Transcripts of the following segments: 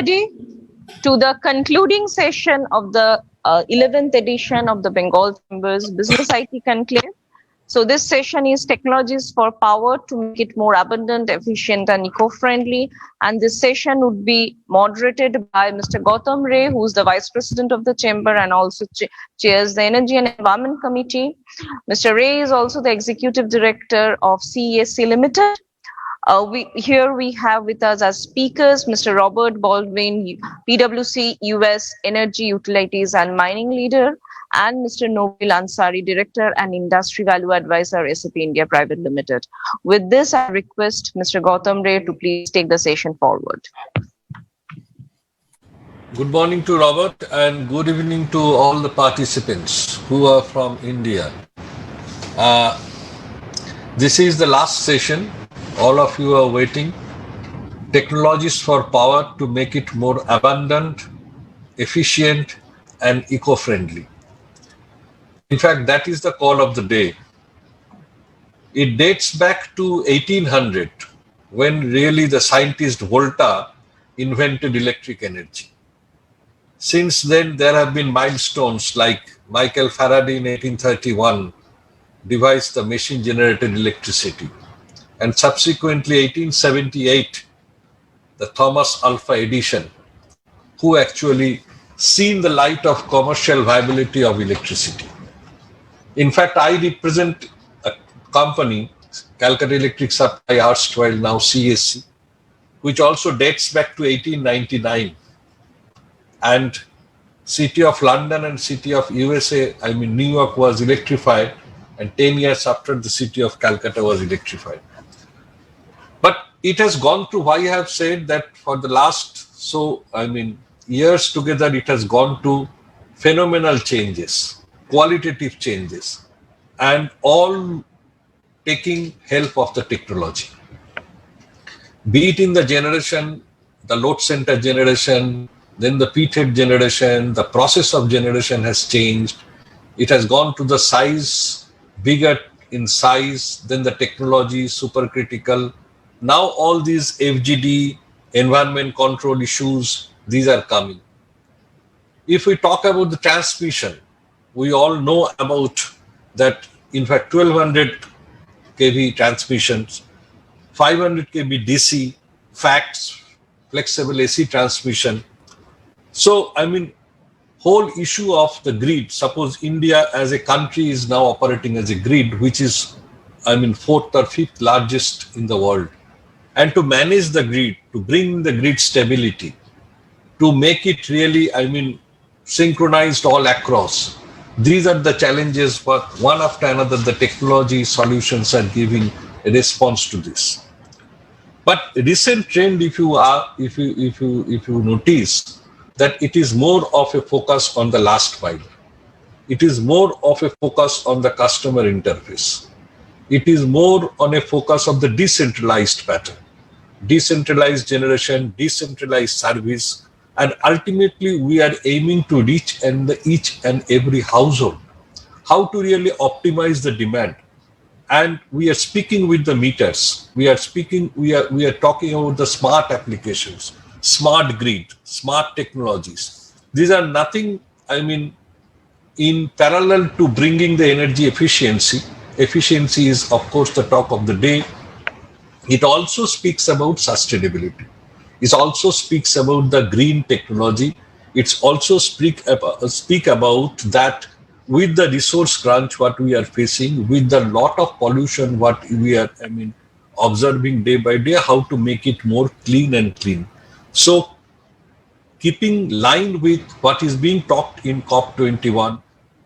everybody to the concluding session of the 11th edition of the Bengal Chambers Business IT Conclave. So this session is Technologies for Power to make it more abundant, efficient and eco-friendly. And this session would be moderated by Mr. Gautam Ray, who is the Vice President of the Chamber and also chairs the Energy and Environment Committee. Mr. Ray is also the Executive Director of CESC Limited. Here we have with us as speakers Mr. Robert Baldwin, PwC US Energy Utilities and Mining Leader, and Mr. Nobil Ansari, Director and Industry Value Advisor, SAP India Private Limited. With this, I request Mr. Gautam Ray to please take the session forward. Good morning to Robert and good evening to all the participants who are from India. This is the last session. All of you are waiting. Technologies for power to make it more abundant, efficient, and eco-friendly. In fact, that is the call of the day. It dates back to 1800, when really the scientist Volta invented electric energy. Since then, there have been milestones like Michael Faraday in 1831 devised the machine-generated electricity. And subsequently, 1878, the Thomas Alva Edison, who actually seen the light of commercial viability of electricity. In fact, I represent a company, Calcutta Electric Supply, erstwhile now CSC, which also dates back to 1899. And City of London and City of USA, New York was electrified, and 10 years after the City of Calcutta was electrified. But it has gone through, why I have said that for the last, years together, it has gone to phenomenal changes, qualitative changes, and all taking help of the technology. Be it in the generation, the load center generation, then the peak-head generation, the process of generation has changed. It has gone to the size, bigger in size, then the technology, supercritical. Now all these FGD, environment control issues, these are coming. If we talk about the transmission, we all know about that, in fact, 1200 kV transmissions, 500 kV DC, FACTS, flexible AC transmission. So, whole issue of the grid, suppose India as a country is now operating as a grid, which is, fourth or fifth largest in the world. And to manage the grid, to bring the grid stability, to make it really, synchronized all across. These are the challenges, but one after another, the technology solutions are giving a response to this. But recent trend, if you notice, that it is more of a focus on the last mile. It is more of a focus on the customer interface. It is more on a focus of the decentralized pattern. Decentralized generation, decentralized service, and ultimately we are aiming to reach each and every household. How to really optimize the demand. And we are speaking with the meters. We are talking about the smart applications, smart grid, smart technologies. These are nothing, in parallel to bringing the energy efficiency. Efficiency is, of course, the talk of the day. It also speaks about sustainability. It also speaks about the green technology. It's also speak about that with the resource crunch, what we are facing, with the lot of pollution, what we are, observing day by day, how to make it more clean and clean. So, keeping line with what is being talked in COP21,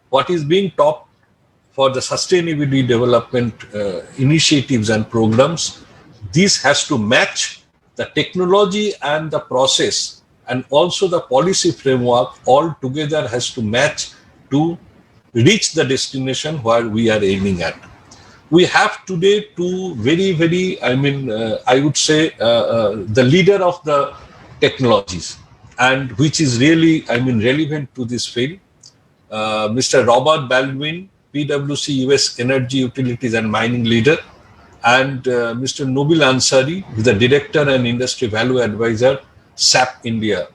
what is being talked for the sustainability development initiatives and programs, this has to match the technology and the process, and also the policy framework all together has to match to reach the destination where we are aiming at. We have today two very, very, I would say, the leader of the technologies, and which is really, relevant to this field, Mr. Robert Baldwin, PwC US Energy Utilities and Mining Leader, and Mr. Nobil Ansari, the Director and Industry Value Advisor, SAP India.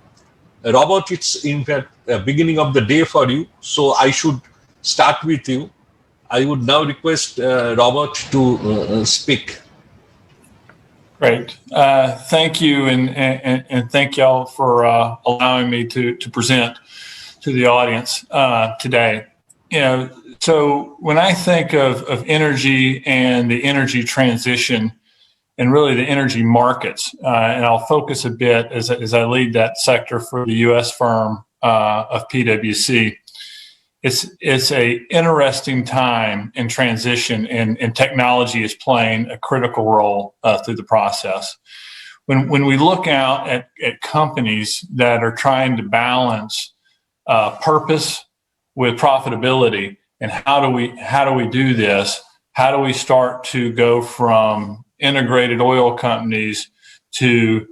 Robert, it's in fact beginning of the day for you, so I should start with you. I would now request Robert to speak. Great. Thank you, and thank y'all for allowing me to present to the audience today. So when I think of energy and the energy transition, and really the energy markets, and I'll focus a bit as I lead that sector for the U.S. firm of PwC. It's a interesting time in transition, and technology is playing a critical role through the process. When we look out at companies that are trying to balance purpose with profitability, and how do we do this? How do we start to go from integrated oil companies to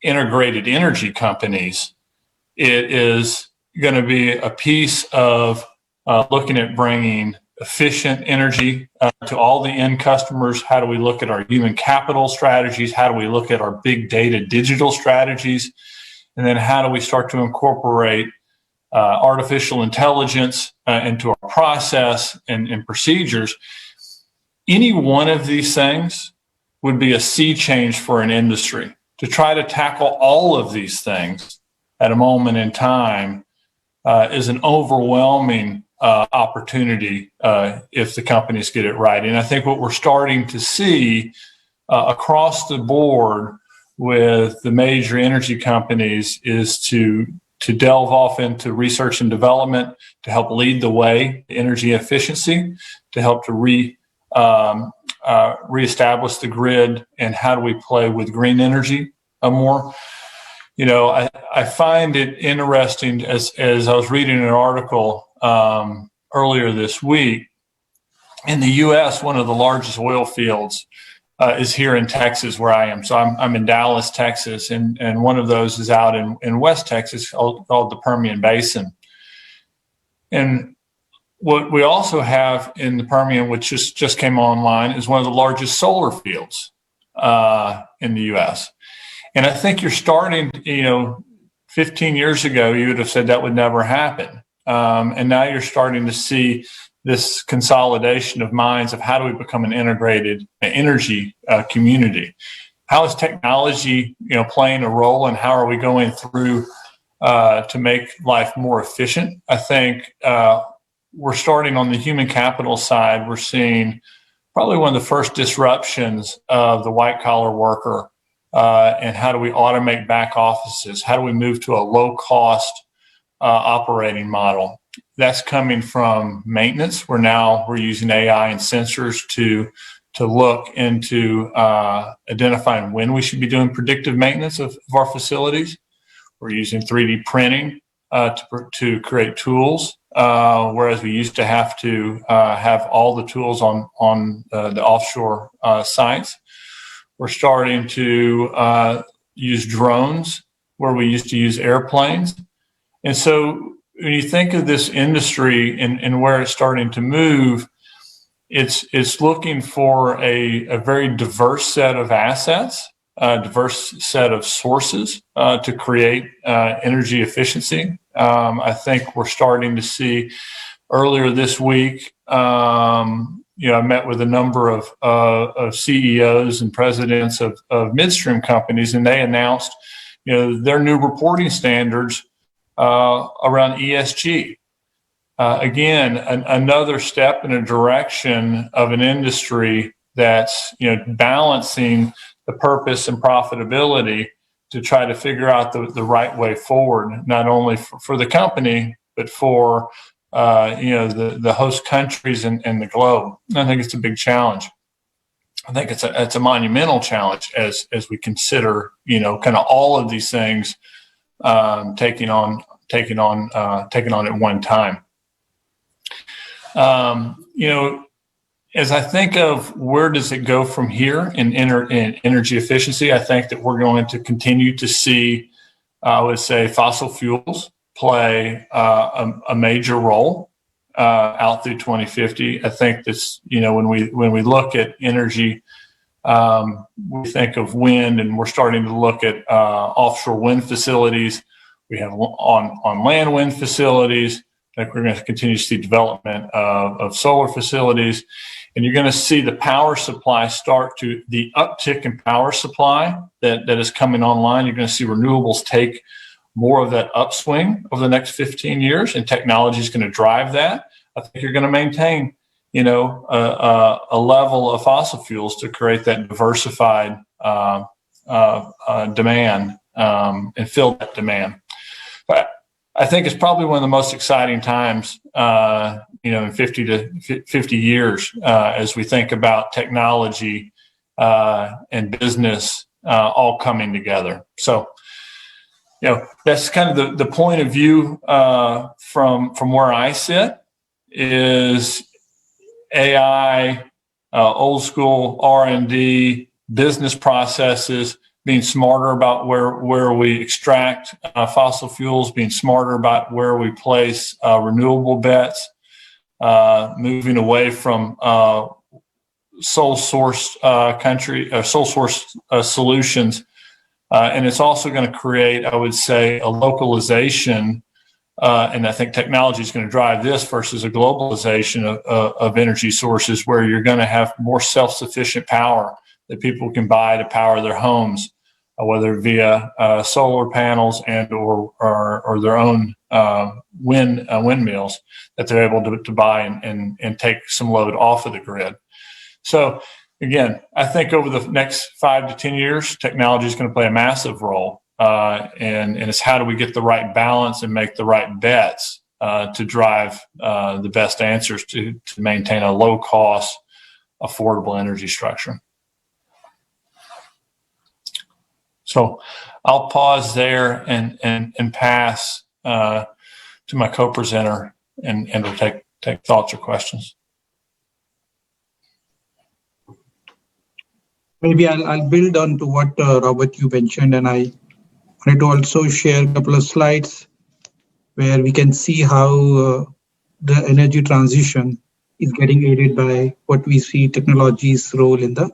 integrated energy companies? It is going to be a piece of looking at bringing efficient energy to all the end customers. How do we look at our human capital strategies? How do we look at our big data digital strategies? And then how do we start to incorporate artificial intelligence into our process and procedures? Any one of these things would be a sea change for an industry. To try to tackle all of these things at a moment in time is an overwhelming opportunity if the companies get it right. And I think what we're starting to see across the board with the major energy companies is to delve off into research and development to help lead the way to energy efficiency, to help to reestablish the grid, and how do we play with green energy more. I find it interesting as I was reading an article earlier this week. In the U.S., one of the largest oil fields is here in Texas, where I am. So I'm in Dallas, Texas, and one of those is out in West Texas called the Permian Basin. And what we also have in the Permian, which just came online, is one of the largest solar fields in the U.S. And I think you're starting, 15 years ago, you would have said that would never happen. And now you're starting to see this consolidation of minds of how do we become an integrated energy community? How is technology, playing a role, and how are we going through to make life more efficient? I think we're starting on the human capital side. We're seeing probably one of the first disruptions of the white collar worker. And how do we automate back offices? How do we move to a low cost operating model? That's coming from maintenance. We're using AI and sensors to look into identifying when we should be doing predictive maintenance of our facilities. We're using 3D printing to create tools, whereas we used to have to have all the tools on the offshore sites. We're starting to use drones where we used to use airplanes. And so when you think of this industry and where it's starting to move, it's looking for a very diverse set of assets, a diverse set of sources to create energy efficiency. I think we're starting to see earlier this week, I met with a number of CEOs and presidents of midstream companies, and they announced, their new reporting standards around ESG. Again, another step in a direction of an industry that's, balancing the purpose and profitability to try to figure out the right way forward, not only for the company, but for the host countries and the globe. I think it's a big challenge. I think it's a monumental challenge as we consider, kind of all of these things taking on at one time. As I think of where does it go from here in energy efficiency, I think that we're going to continue to see, I would say, fossil fuels play a major role out through 2050. I think this, when we look at energy We think of wind, and we're starting to look at offshore wind facilities. We have on land wind facilities. I think we're going to continue to see development of solar facilities. And you're going to see the power supply the uptick in power supply that is coming online. You're going to see renewables take more of that upswing over the next 15 years, and technology is going to drive that. I think you're going to maintain, a level of fossil fuels to create that diversified demand and fill that demand. But I think it's probably one of the most exciting times, in 50 years, as we think about technology and business all coming together. So, that's kind of the point of view from where I sit is AI, old school R&D, business processes, being smarter about where we extract fossil fuels, being smarter about where we place renewable bets, moving away from sole source solutions. And it's also going to create, I would say, a localization. And I think technology is going to drive this versus a globalization of energy sources, where you're going to have more self-sufficient power that people can buy to power their homes, whether via solar panels and or their own windmills that they're able to buy and take some load off of the grid. So again, I think over the next 5 to 10 years, technology is going to play a massive role. And it's how do we get the right balance and make the right bets to drive the best answers to maintain a low cost, affordable energy structure. So I'll pause there and pass to my co-presenter, and we'll take thoughts or questions. Maybe I'll build on to what Robert, you mentioned, and I wanted to also share a couple of slides where we can see how the energy transition is getting aided by what we see technology's role in the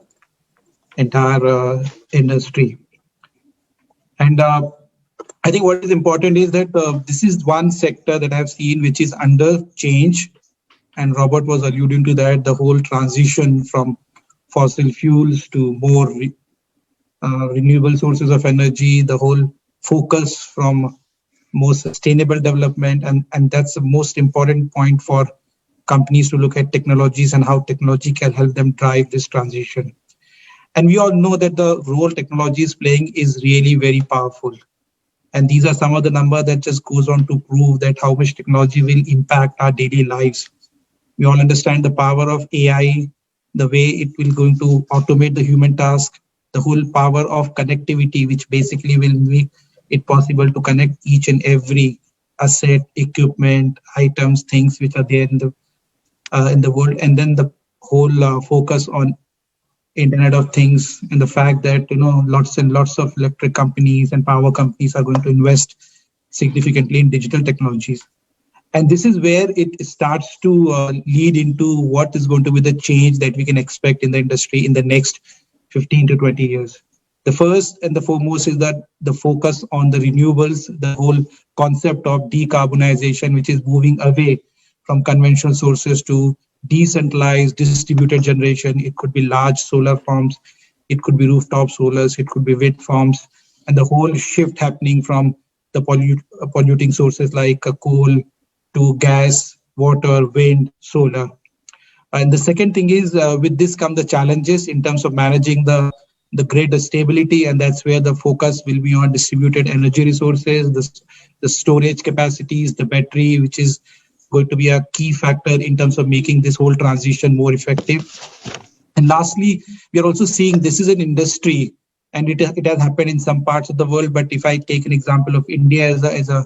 entire industry. And I think what is important is that this is one sector that I've seen which is under change. And Robert was alluding to that, the whole transition from fossil fuels to more renewable sources of energy, the whole focus from more sustainable development. And that's the most important point for companies to look at technologies and how technology can help them drive this transition. And we all know that the role technology is playing is really very powerful. And these are some of the numbers that just goes on to prove that how much technology will impact our daily lives. We all understand the power of AI, the way it will going to automate the human task, the whole power of connectivity, which basically will make it possible to connect each and every asset, equipment, items, things which are there in the world. And then the whole focus on Internet of Things, and the fact that lots and lots of electric companies and power companies are going to invest significantly in digital technologies. And this is where it starts to lead into what is going to be the change that we can expect in the industry in the next 15 to 20 years. The first and the foremost is that the focus on the renewables, the whole concept of decarbonization, which is moving away from conventional sources to decentralized, distributed generation. It could be large solar farms, it could be rooftop solars, it could be wind farms, and the whole shift happening from the polluting sources like coal to gas, water, wind, solar. And the second thing is with this come the challenges in terms of managing the grid stability, and that's where the focus will be on distributed energy resources, the storage capacities, the battery, which is going to be a key factor in terms of making this whole transition more effective. And lastly, we are also seeing this is an industry, and it has happened in some parts of the world. But if I take an example of India as a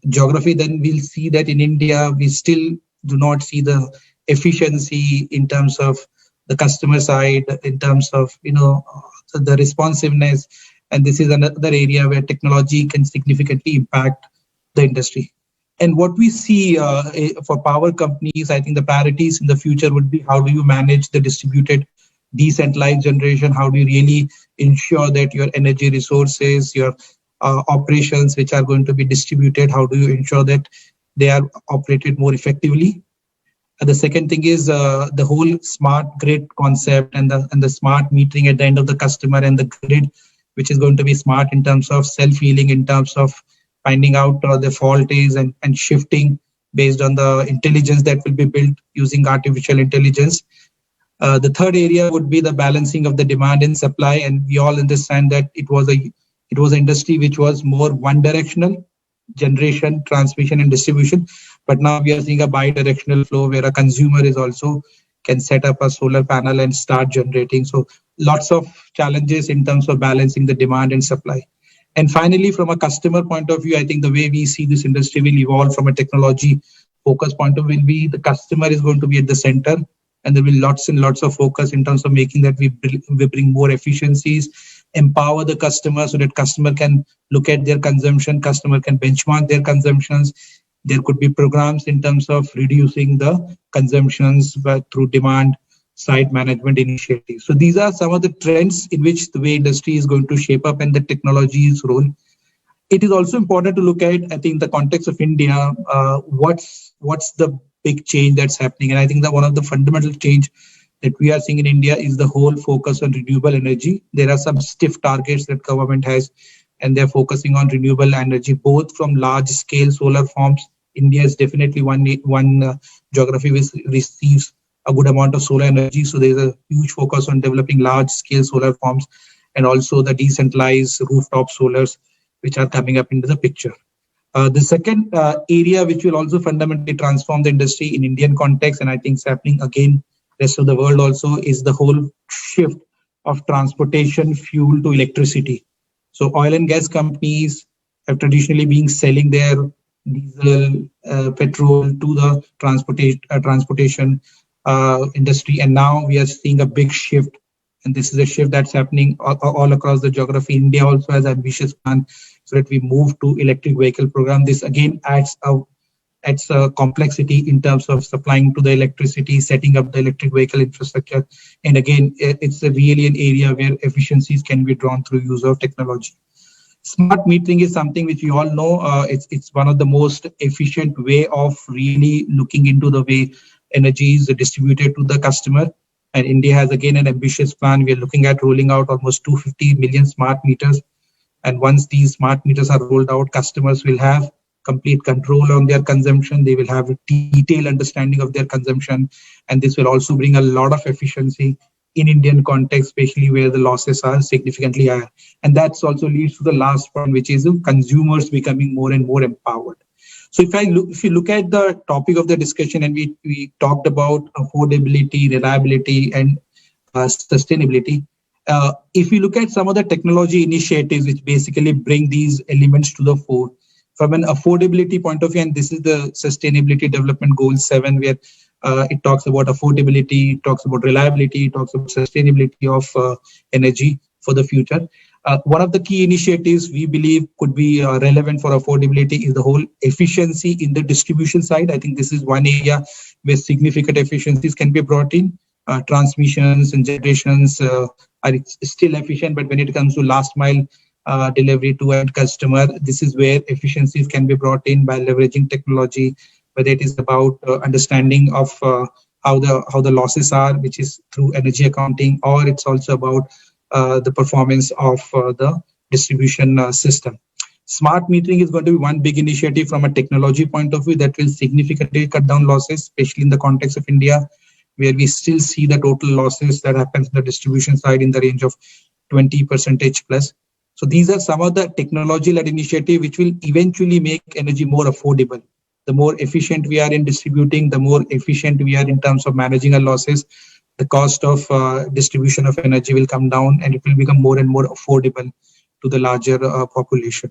geography, then we'll see that in India we still do not see the efficiency in terms of the customer side, in terms of the responsiveness. And this is another area where technology can significantly impact the industry. And what we see for power companies, I think the priorities in the future would be how do you manage the distributed decentralized generation? How do you really ensure that your energy resources, your operations which are going to be distributed, how do you ensure that they are operated more effectively? And the second thing is the whole smart grid concept and the smart metering at the end of the customer, and the grid which is going to be smart in terms of self-healing, in terms of finding out the fault is and shifting based on the intelligence that will be built using artificial intelligence. The third area would be the balancing of the demand and supply, and we all understand that it was an industry which was more one directional, generation, transmission, and distribution. But now we are seeing a bi-directional flow where a consumer is also can set up a solar panel and start generating. So lots of challenges in terms of balancing the demand and supply. And finally, from a customer point of view, I think the way we see this industry will evolve from a technology focus point of view will be the customer is going to be at the center, and there will be lots and lots of focus in terms of making that we bring more efficiencies, empower the customer so that customer can look at their consumption, customer can benchmark their consumptions. There could be programs in terms of reducing the consumptions through demand side management initiatives. So these are some of the trends in which the way industry is going to shape up and the technology's role. It is also important to look at, I think, the context of India, what's the big change that's happening. And I think that one of the fundamental change that we are seeing in India is the whole focus on renewable energy. There are some stiff targets that government has, and they're focusing on renewable energy, both from large scale solar farms. India is definitely one geography which receives a good amount of solar energy. So there's a huge focus on developing large scale solar farms, and also the decentralized rooftop solars, which are coming up into the picture. The second area which will also fundamentally transform the industry in Indian context, and I think it's happening again rest of the world also, is the whole shift of transportation fuel to electricity. So oil and gas companies have traditionally been selling their diesel, petrol to the transportation industry, and now we are seeing a big shift. And this is a shift that's happening all across the geography. India also has an ambitious plan so that we move to electric vehicle program. This again adds a complexity in terms of supplying to the electricity, setting up the electric vehicle infrastructure. And again, it's really an area where efficiencies can be drawn through use of technology. Smart metering is something which you all know. It's one of the most efficient way of really looking into the way energy is distributed to the customer. And India has again an ambitious plan. We are looking at rolling out almost 250 million smart meters. And once these smart meters are rolled out, customers will have complete control on their consumption. They will have a detailed understanding of their consumption. And this will also bring a lot of efficiency in Indian context, especially where the losses are significantly higher. And that also leads to the last point, which is consumers becoming more and more empowered. So if you look at the topic of the discussion, and we talked about affordability, reliability, and sustainability. If you look at some of the technology initiatives which basically bring these elements to the fore, from an affordability point of view, and this is the Sustainability Development Goal 7, where it talks about affordability, it talks about reliability, it talks about sustainability of energy for the future. One of the key initiatives we believe could be relevant for affordability is the whole efficiency in the distribution side. I think this is one area where significant efficiencies can be brought in. Transmissions and generations are still efficient, but when it comes to last mile delivery to end customer, this is where efficiencies can be brought in by leveraging technology, whether it is about understanding of how the losses are, which is through energy accounting, or it's also about the performance of the distribution system. Smart metering is going to be one big initiative from a technology point of view that will significantly cut down losses, especially in the context of India, where we still see the total losses that happens in the distribution side in the range of 20% plus. So these are some of the technology-led initiatives which will eventually make energy more affordable. The more efficient we are in distributing, the more efficient we are in terms of managing our losses. The cost of distribution of energy will come down, and it will become more and more affordable to the larger population.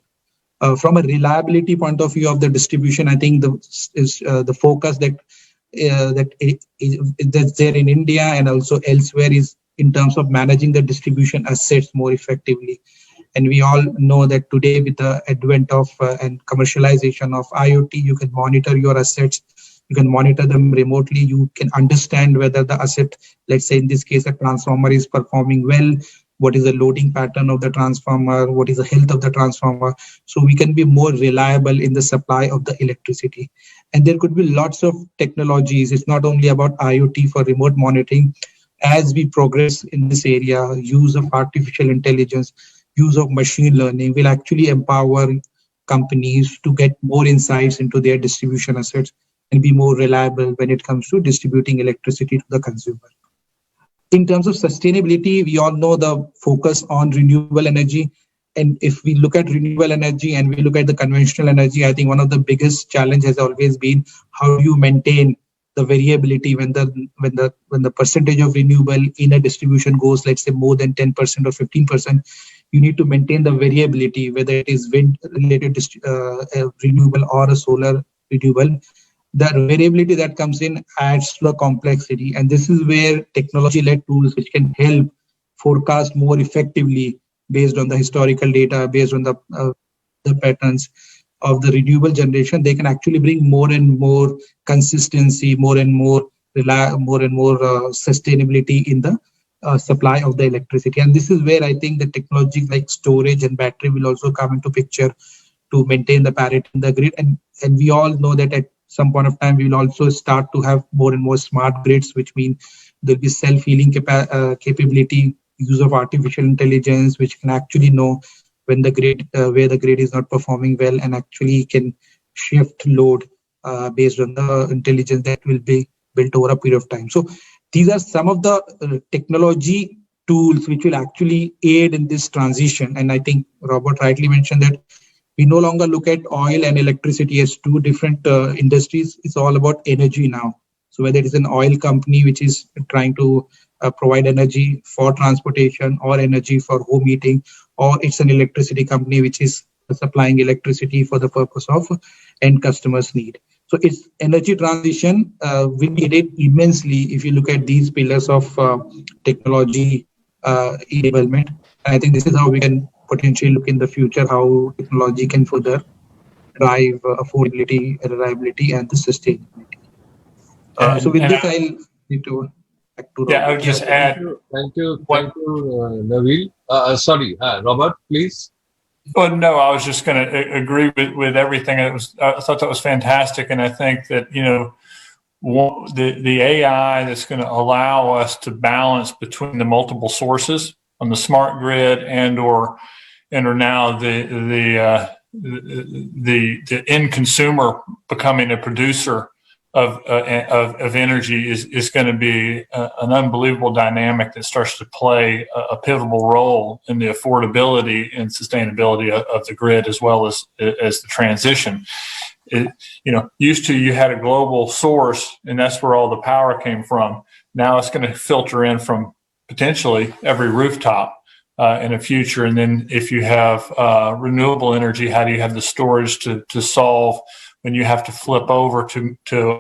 From a reliability point of view of the distribution, I think the focus that's there in India and also elsewhere is in terms of managing the distribution assets more effectively. And we all know that today, with the advent of and commercialization of IoT, you can monitor your assets. You can monitor them remotely. You can understand whether the asset, let's say in this case, a transformer is performing well, what is the loading pattern of the transformer, what is the health of the transformer. So we can be more reliable in the supply of the electricity. And there could be lots of technologies. It's not only about IoT for remote monitoring. As we progress in this area, use of artificial intelligence, use of machine learning will actually empower companies to get more insights into their distribution assets and be more reliable when it comes to distributing electricity to the consumer. In terms of sustainability, we all know the focus on renewable energy. And if we look at renewable energy and we look at the conventional energy, I think one of the biggest challenge has always been how do you maintain the variability when the percentage of renewable in a distribution goes, let's say, more than 10% or 15%. You need to maintain the variability, whether it is wind related renewable or a solar renewable. The variability that comes in adds to the complexity. And this is where technology-led tools which can help forecast more effectively based on the historical data, based on the patterns of the renewable generation, they can actually bring more and more consistency, more and more sustainability in the supply of the electricity. And this is where I think the technology like storage and battery will also come into picture to maintain the parity in the grid. And we all know that at some point of time, we will also start to have more and more smart grids, which mean there'll be self-healing capability, use of artificial intelligence, which can actually know when the grid, where the grid is not performing well, and actually can shift load based on the intelligence that will be built over a period of time. So these are some of the technology tools which will actually aid in this transition. And I think Robert rightly mentioned that we no longer look at oil and electricity as two different industries. It's all about energy now. So whether it is an oil company which is trying to provide energy for transportation or energy for home heating, or it's an electricity company which is supplying electricity for the purpose of end customers' need. So its energy transition will be aided immensely if you look at these pillars of technology enablement. And I think this is how we can potentially look in the future, how technology can further drive affordability, reliability, and the sustainability. So with this, I'll need to back to Robert. Yeah, I would just add. Thank you, Naveel. Sorry, Robert, please. Well, no, I was just going to agree with everything. I thought that was fantastic, and I think that the AI that's going to allow us to balance between the multiple sources on the smart grid and or now the end consumer becoming a producer of energy is going to be an unbelievable dynamic that starts to play a pivotal role in the affordability and sustainability of the grid, as well as the transition. Used to you had a global source, and that's where all the power came from. Now it's going to filter in from potentially every rooftop in the future. And then if you have renewable energy, how do you have the storage to solve when you have to flip over to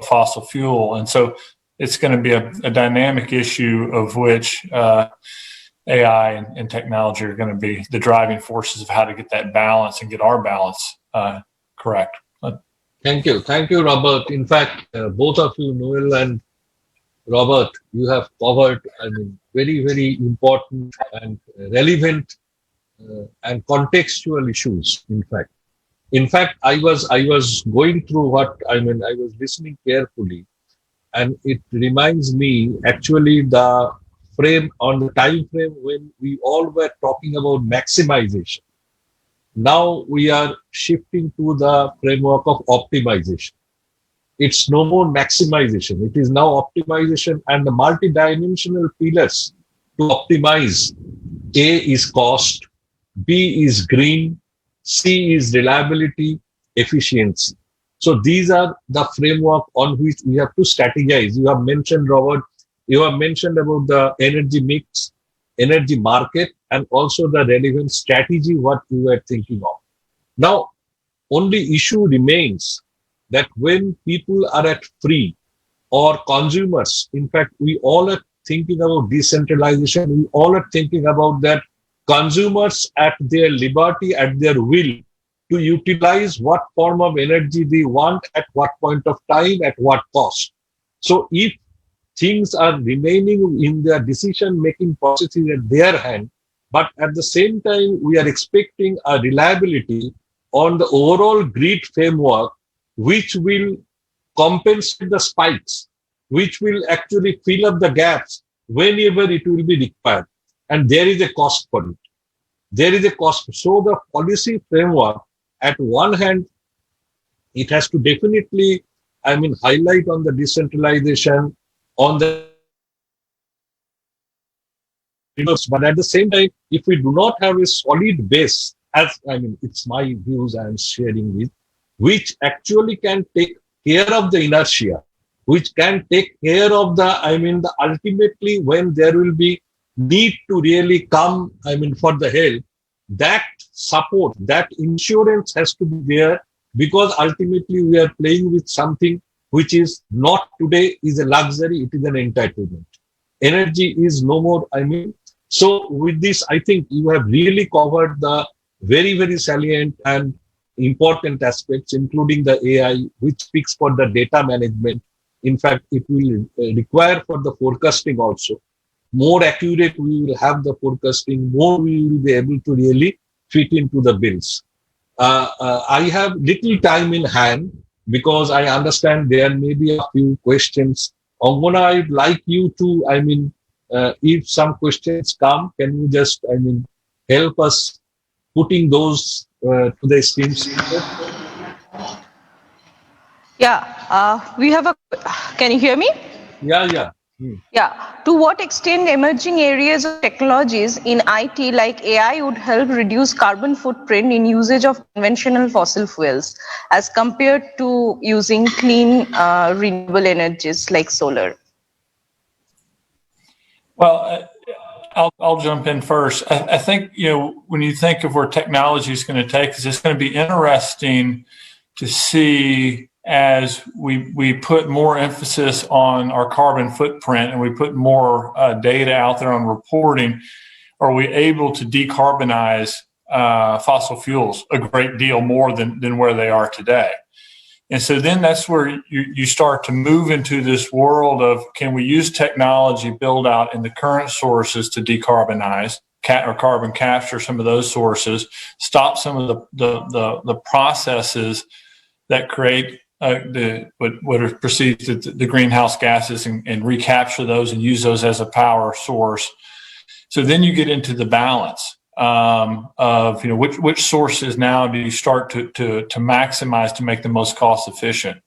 fossil fuel? And so it's going to be a dynamic issue of which AI and technology are going to be the driving forces of how to get that balance and get our balance correct. Thank you, Robert. In fact, both of you, Noel and Robert, you have covered very, very important and relevant and contextual issues. In fact, I was going through what I was listening carefully, and it reminds me actually the time frame when we all were talking about maximization. Now we are shifting to the framework of optimization. It's no more maximization. It is now optimization, and the multidimensional pillars to optimize. A is cost, B is green, C is reliability, efficiency. So these are the framework on which we have to strategize. You have mentioned, Robert, you have mentioned about the energy mix, energy market, and also the relevant strategy, what you were thinking of. Now, only issue remains that when people are at free or consumers, in fact, we all are thinking about decentralization. We all are thinking about that consumers at their liberty, at their will, to utilize what form of energy they want, at what point of time, at what cost. So if things are remaining in their decision-making processes at their hand, but at the same time, we are expecting a reliability on the overall grid framework, which will compensate the spikes, which will actually fill up the gaps whenever it will be required. And there is a cost for it. There is a cost. So the policy framework, at one hand, it has to definitely, highlight on the decentralization, on the, but at the same time, if we do not have a solid base, it's my views I am sharing with, which actually can take care of the inertia, which can take care of the ultimately when there will be need to really come, for the help, that support, that insurance has to be there, because ultimately we are playing with something which is not today is a luxury, it is an entitlement. Energy is no more, So with this, I think you have really covered the very, very salient and important aspects, including the AI, which speaks for the data management. In fact, it will require for the forecasting also. More accurate we will have the forecasting, more we will be able to really fit into the bills. I have little time in hand because I understand there may be a few questions. Angana, I'd like you to, if some questions come, can you just, help us putting those to the esteemed speaker? Yeah, we have a. Can you hear me? Yeah. Yeah. To what extent emerging areas of technologies in IT like AI would help reduce carbon footprint in usage of conventional fossil fuels as compared to using clean renewable energies like solar? Well, I'll jump in first. I think, when you think of where technology is going to take us, it's going to be interesting to see as we put more emphasis on our carbon footprint and we put more data out there on reporting, are we able to decarbonize fossil fuels a great deal more than where they are today? And so then that's where you start to move into this world of, can we use technology build out in the current sources to decarbonize or carbon capture some of those sources, stop some of the processes that create what are perceived as the greenhouse gases and recapture those and use those as a power source. So then you get into the balance of which sources now do you start to maximize to make the most cost efficient.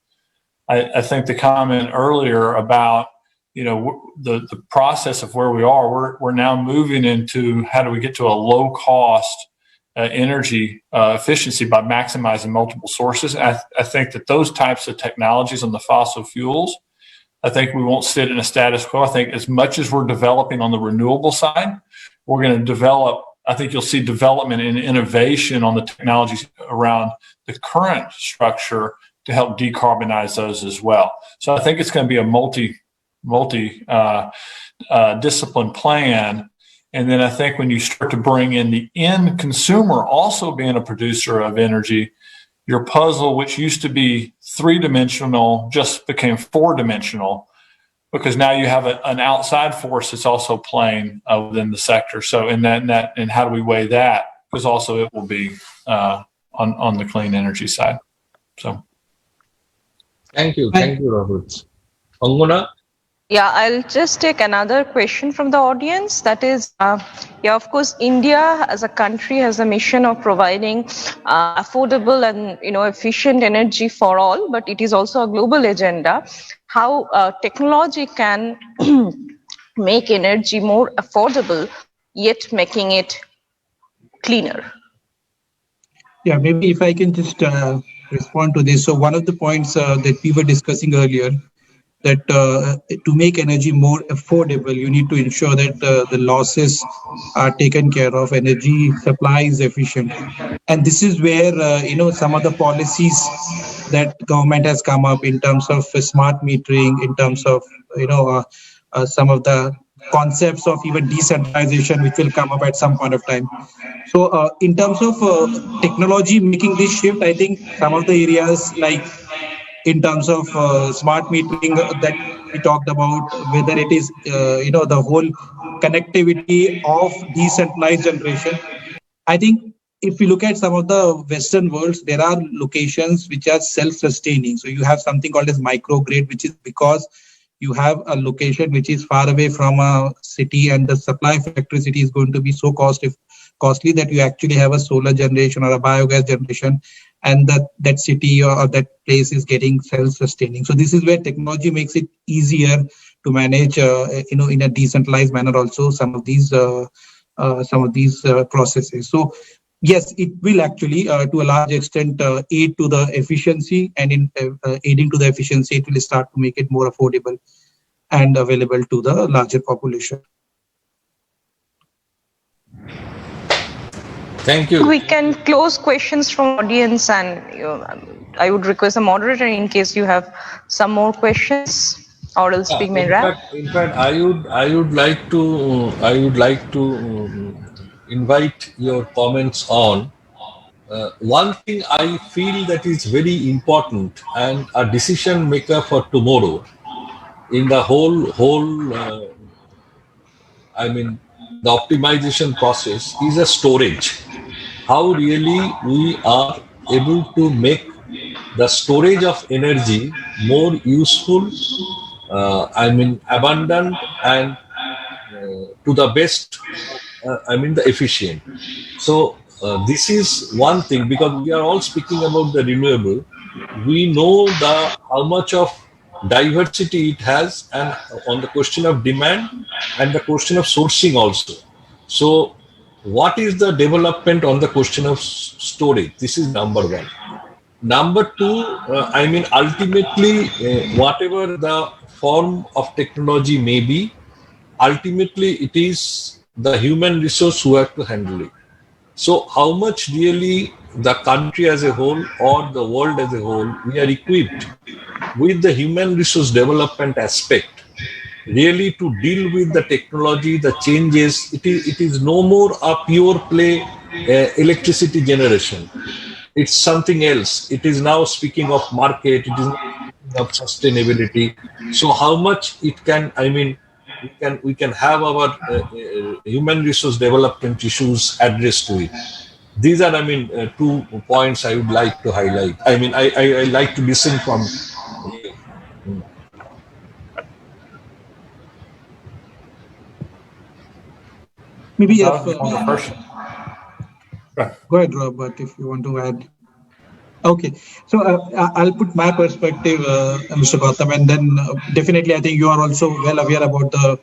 I think the comment earlier about the process of where we are, we're now moving into how do we get to a low cost energy efficiency by maximizing multiple sources. I think that those types of technologies on the fossil fuels, I think we won't sit in a status quo. I think as much as we're developing on the renewable side, we're going to develop, I think you'll see development and innovation on the technologies around the current structure to help decarbonize those as well. So I think it's going to be a multi discipline plan. And then I think when you start to bring in the end consumer also being a producer of energy, your puzzle, which used to be 3-dimensional, just became 4-dimensional, because now you have an outside force that's also playing within the sector. So in that, and how do we weigh that? Because also it will be on the clean energy side. So, thank you, Robert. Angana? Yeah, I'll just take another question from the audience. That is, of course, India as a country has a mission of providing affordable and efficient energy for all, but it is also a global agenda. How technology can make energy more affordable, yet making it cleaner? Yeah, maybe if I can just respond to this. So one of the points that we were discussing earlier, that to make energy more affordable, you need to ensure that the losses are taken care of, energy supply is efficient. And this is where, some of the policies that government has come up in terms of smart metering, in terms of, some of the concepts of even decentralization, which will come up at some point of time. So in terms of technology making this shift, I think some of the areas like in terms of smart metering that we talked about, whether it is the whole connectivity of decentralized generation. I think if you look at some of the Western worlds, there are locations which are self-sustaining. So you have something called as microgrid, which is because you have a location which is far away from a city, and the supply of electricity is going to be so costly that you actually have a solar generation or a biogas generation, and that city or that place is getting self-sustaining. So this is where technology makes it easier to manage, in a decentralized manner also some of these processes. So yes, it will actually to a large extent aid to the efficiency, and in aiding to the efficiency, it will start to make it more affordable and available to the larger population. Thank you. We can close questions from audience, and I would request a moderator in case you have some more questions, or else we may wrap. In fact, I would like to invite your comments on one thing I feel that is very important and a decision maker for tomorrow in the whole the optimization process is a storage. How really we are able to make the storage of energy more useful, abundant, and to the best, the efficient. So this is one thing, because we are all speaking about the renewable. We know how much of diversity it has, and on the question of demand and the question of sourcing also. So what is the development on the question of storage? This is number one. Number two, ultimately, whatever the form of technology may be, ultimately it is the human resource who have to handle it. So how much really the country as a whole or the world as a whole, we are equipped with the human resource development aspect really to deal with the technology, the changes. It is no more a pure play electricity generation. It's something else. It is now speaking of market. It is now speaking of sustainability. So how much it can, we can have our human resource development issues addressed to it. These are, 2 points I would like to highlight. I like to listen from you. Maybe Go ahead, Robert, if you want to add. Okay, so I'll put my perspective, Mr. Gautam, and then definitely I think you are also well aware about the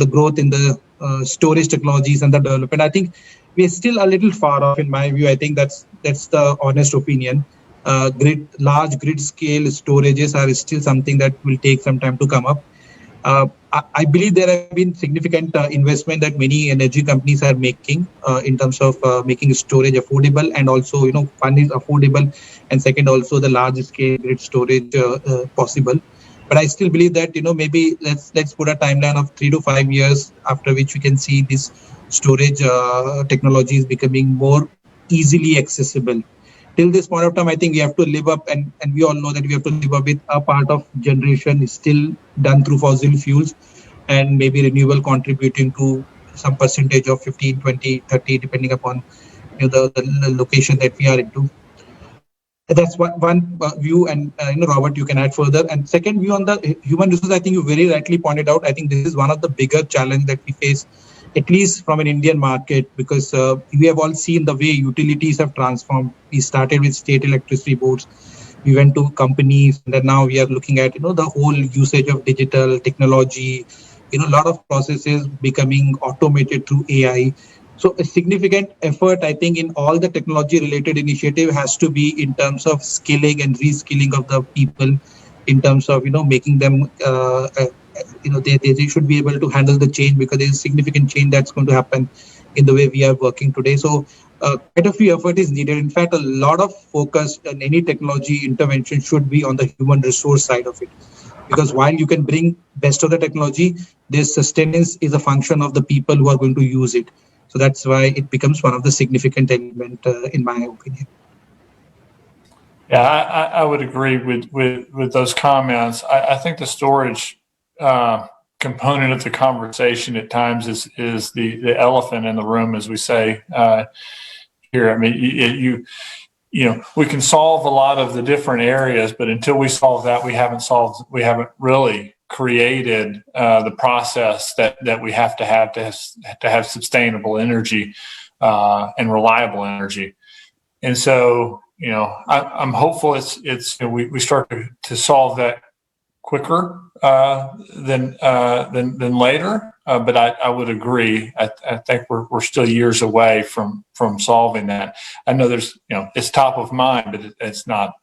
growth in the storage technologies and the development. I think we're still a little far off, in my view. I think that's the honest opinion. Large grid scale storages are still something that will take some time to come up. I believe there have been significant investment that many energy companies are making in terms of making storage affordable, and also one is affordable, and second also the large scale grid storage possible. But I still believe that maybe let's put a timeline of 3 to 5 years, after which we can see this storage technologies becoming more easily accessible. Till this point of time, I think we have to live up, and we all know that we have to live up with a part of generation is still done through fossil fuels, and maybe renewable contributing to some percentage of 15, 20, 30, depending upon the location that we are into. That's one view, and Robert, you can add further. And second view on the human resource, I think you very rightly pointed out. I think this is one of the bigger challenges that we face, at least from an Indian market, because we have all seen the way utilities have transformed. We started with state electricity boards, we went to companies, and then now we are looking at the whole usage of digital technology, a lot of processes becoming automated through AI. So a significant effort, I think, in all the technology related initiative has to be in terms of skilling and reskilling of the people, in terms of making them they should be able to handle the change, because there is significant change that's going to happen in the way we are working today. So quite a few effort is needed. In fact, a lot of focus on any technology intervention should be on the human resource side of it, because while you can bring best of the technology, their sustenance is a function of the people who are going to use it. So that's why it becomes one of the significant element, in my opinion. Yeah, I would agree with those comments. I think the storage component of the conversation at times is the elephant in the room, as we say here. I mean, you know, we can solve a lot of the different areas, but until we solve that, we haven't really created the process that we have to have sustainable energy and reliable energy. And so, you know, I'm hopeful it's you know, we start to solve that quicker than later. But I would agree. I think we're still years away from solving that. I know there's, you know, it's top of mind, but it's not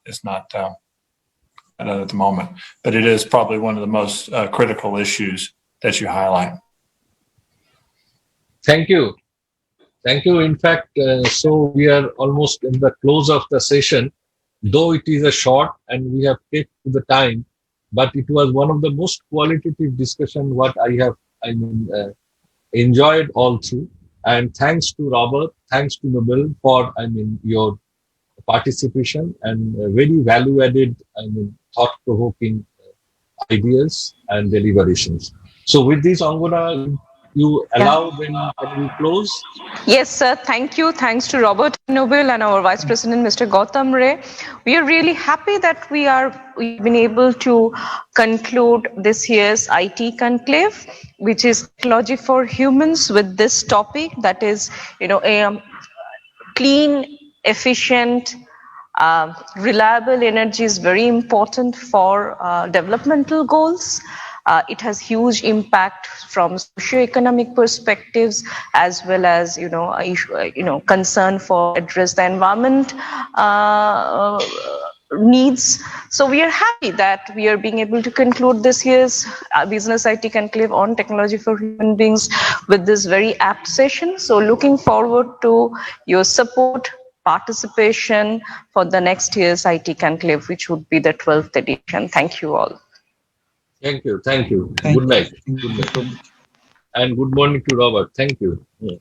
at the moment. But it is probably one of the most critical issues that you highlight. Thank you. Thank you. In fact, so we are almost in the close of the session, though it is a short and we have kept to the time, but it was one of the most qualitative discussion what I have, enjoyed all through. And thanks to Robert, thanks to Nabil for, your participation and very value-added, thought-provoking ideas and deliberations. So with this, Angona, you allow when we close? Yes, sir. Thank you. Thanks to Robert Noble and our Vice President, Mr. Gautam Ray. We are really happy that we've been able to conclude this year's IT Conclave, which is technology for humans, with this topic that is, clean, efficient, reliable energy is very important for developmental goals. It has huge impact from socio-economic perspectives, as well as concern for address the environment needs. So we are happy that we are being able to conclude this year's Business IT Conclave on Technology for Human Beings with this very apt session. So looking forward to your support, participation for the next year's IT Conclave, which would be the 12th edition. Thank you all. Thank you. Thank you. Thank Good night. you. Good night. And good morning to Robert. Thank you. Yeah.